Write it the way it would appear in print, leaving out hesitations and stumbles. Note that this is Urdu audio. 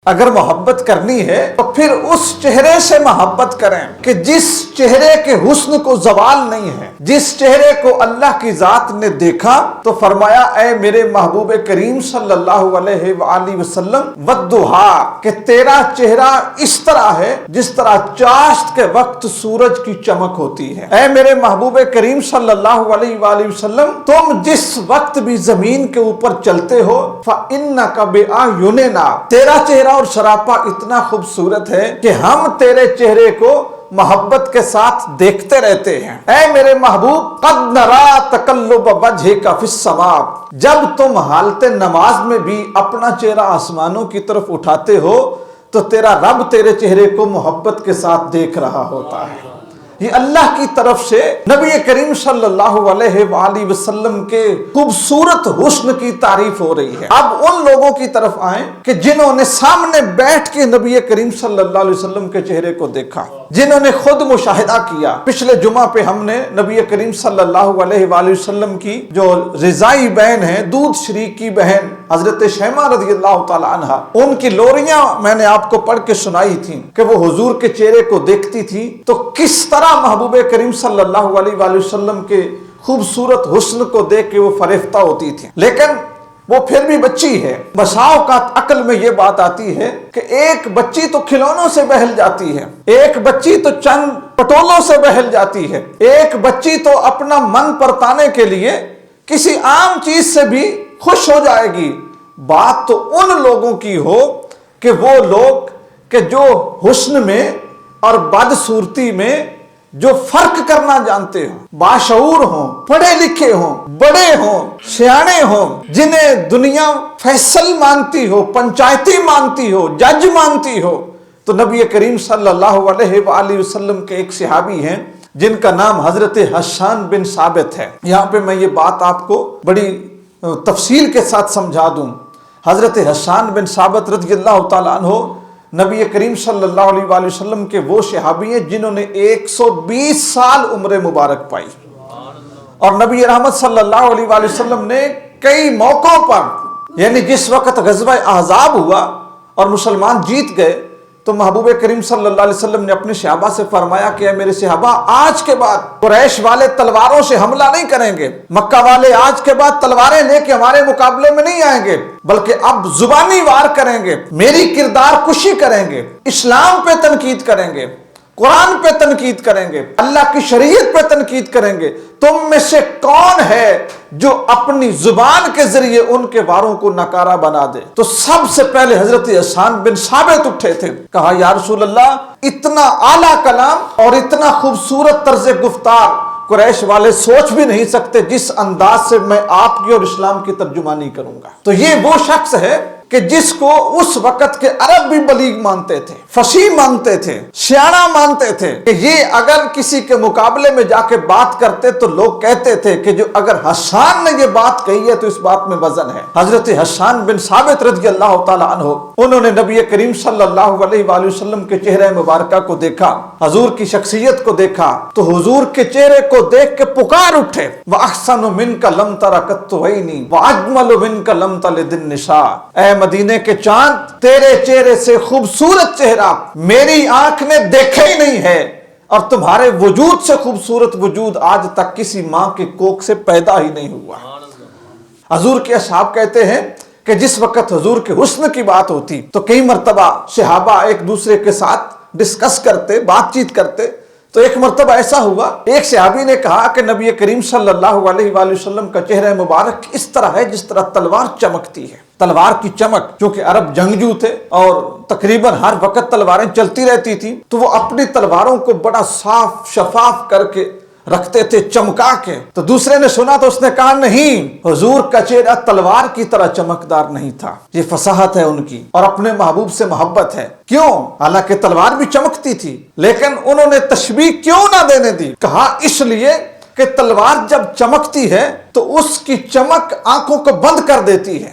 اگر محبت کرنی ہے تو پھر اس چہرے سے محبت کریں کہ جس چہرے کے حسن کو زوال نہیں ہے، جس چہرے کو اللہ کی ذات نے دیکھا تو فرمایا اے میرے محبوب کریم صلی اللہ علیہ وآلہ وسلم والضحیٰ، کہ تیرا چہرہ اس طرح ہے جس طرح چاشت کے وقت سورج کی چمک ہوتی ہے۔ اے میرے محبوب کریم صلی اللہ علیہ وآلہ وسلم، تم جس وقت بھی زمین کے اوپر چلتے ہو فَإِنَّكَ بِأَعْيُنِنَا، تیرا چہرہ اور سراپا اتنا خوبصورت ہے کہ ہم تیرے چہرے کو محبت کے ساتھ دیکھتے رہتے ہیں۔ اے میرے محبوب قد نرا تقلب وجہک فی السماء، جب تم حالت نماز میں بھی اپنا چہرہ آسمانوں کی طرف اٹھاتے ہو تو تیرا رب تیرے چہرے کو محبت کے ساتھ دیکھ رہا ہوتا ہے۔ یہ اللہ کی طرف سے نبی کریم صلی اللہ علیہ وآلہ وسلم کے خوبصورت حسن کی تعریف ہو رہی ہے۔ اب ان لوگوں کی طرف آئیں کہ جنہوں نے سامنے بیٹھ کے نبی کریم صلی اللہ علیہ وسلم کے چہرے کو دیکھا، جنہوں نے خود مشاہدہ کیا۔ پچھلے جمعہ پہ ہم نے نبی کریم صلی اللہ علیہ وآلہ وسلم کی جو رضائی بہن ہے، دودھ شریک کی بہن حضرت شیمہ رضی اللہ تعالی عنہ، ان کی لوریاں میں نے آپ کو پڑھ کے سنائی تھیں کہ وہ حضور کے چہرے کو دیکھتی تھی تو کس طرح محبوب کریم صلی اللہ علیہ وآلہ وسلم کے خوبصورت حسن کو دیکھ کے وہ فریفتہ ہوتی تھی۔ لیکن وہ پھر بھی بچی ہے۔ بسا اوقات عقل میں یہ بات آتی ہے کہ ایک بچی تو کھلونوں سے بہل جاتی ہے، ایک بچی تو چند پٹولوں سے بہل جاتی ہے، ایک بچی تو اپنا من پرتانے کے لیے کسی عام چیز سے بھی خوش ہو جائے گی۔ بات تو ان لوگوں کی ہو کہ وہ لوگ کہ جو حسن میں اور بدصورتی میں جو فرق کرنا جانتے ہوں، باشعور ہوں، پڑھے لکھے ہوں، بڑے ہوں، سیانے ہوں، جنہیں دنیا فیصل مانتی ہو، پنچایتی مانتی ہو، جج مانتی ہو۔ تو نبی کریم صلی اللہ علیہ وآلہ وسلم کے ایک صحابی ہیں جن کا نام حضرت حسان بن ثابت ہے۔ یہاں پہ میں یہ بات آپ کو بڑی تفصیل کے ساتھ سمجھا دوں۔ حضرت حسان بن ثابت رضی اللہ تعالیٰ عنہ نبی کریم صلی اللہ علیہ وآلہ وسلم کے وہ صحابی ہیں جنہوں نے 120 سال عمر مبارک پائی، اور نبی رحمت صلی اللہ علیہ وآلہ وسلم نے کئی موقعوں پر، یعنی جس وقت غزوہ احزاب ہوا اور مسلمان جیت گئے تو محبوب کریم صلی اللہ علیہ وسلم نے اپنے صحابہ سے فرمایا کہ اے میرے صحابہ، آج کے بعد قریش والے تلواروں سے حملہ نہیں کریں گے، مکہ والے آج کے بعد تلواریں لے کے ہمارے مقابلے میں نہیں آئیں گے، بلکہ اب زبانی وار کریں گے، میری کردار کشی کریں گے، اسلام پہ تنقید کریں گے، قرآن پہ تنقید کریں گے، اللہ کی شریعت پہ تنقید کریں گے۔ تم میں سے کون ہے جو اپنی زبان کے ذریعے ان کے واروں کو نکارا بنا دے؟ تو سب سے پہلے حضرت حسان بن ثابت اٹھے تھے، کہا یا رسول اللہ، اتنا اعلیٰ کلام اور اتنا خوبصورت طرز گفتار قریش والے سوچ بھی نہیں سکتے جس انداز سے میں آپ کی اور اسلام کی ترجمانی کروں گا۔ تو یہ وہ شخص ہے کہ جس کو اس وقت کے عرب بھی بلیغ مانتے تھے، فصیح مانتے تھے، سیانا مانتے تھے، کہ یہ اگر کسی کے مقابلے میں جا کے بات کرتے تو لوگ کہتے تھے کہ جو اگر حسان نے یہ بات کہی ہے تو اس بات میں وزن ہے۔ حضرت حسان بن ثابت رضی اللہ تعالی عنہ، انہوں نے نبی کریم صلی اللہ علیہ وآلہ وسلم کے چہرہ مبارکہ کو دیکھا، حضور کی شخصیت کو دیکھا تو حضور کے چہرے کو دیکھ کے پکار اٹھے، وَأَحْسَنُ مِنْكَ لَمْ تَرَ قَطُّ عَيْنِي وَأَجْمَلُ مِنْكَ لَمْ تَلِدِ النِّسَاءُ، اے مدینے کے چاند، تیرے چہرے سے خوبصورت چہرہ میری آنکھ نے دیکھا ہی نہیں ہے، اور تمہارے وجود سے خوبصورت وجود آج تک کسی ماں کے کوکھ سے پیدا ہی نہیں ہوا۔ حضور کے اصحاب کہتے ہیں کہ جس وقت حضور کے حسن کی بات ہوتی تو کئی مرتبہ صحابہ ایک دوسرے کے ساتھ ڈسکس کرتے، بات چیت کرتے، تو ایک مرتبہ ایسا ہوا، ایک صحابی نے کہا کہ نبی کریم صلی اللہ علیہ وآلہ وسلم کا چہرہ مبارک اس طرح ہے جس طرح تلوار چمکتی ہے۔ تلوار کی چمک، چونکہ عرب جنگجو تھے اور تقریباً ہر وقت تلواریں چلتی رہتی تھیں، تو وہ اپنی تلواروں کو بڑا صاف شفاف کر کے رکھتے تھے، چمکا کے۔ تو دوسرے نے سنا تو اس نے کہا نہیں، حضور کا چہرہ تلوار کی طرح چمکدار نہیں تھا۔ یہ فصاحت ہے ان کی اور اپنے محبوب سے محبت ہے۔ کیوں؟ حالانکہ تلوار بھی چمکتی تھی، لیکن انہوں نے تشبیہ کیوں نہ دینے دی؟ کہا اس لیے کہ تلوار جب چمکتی ہے تو اس کی چمک آنکھوں کو بند کر دیتی ہے،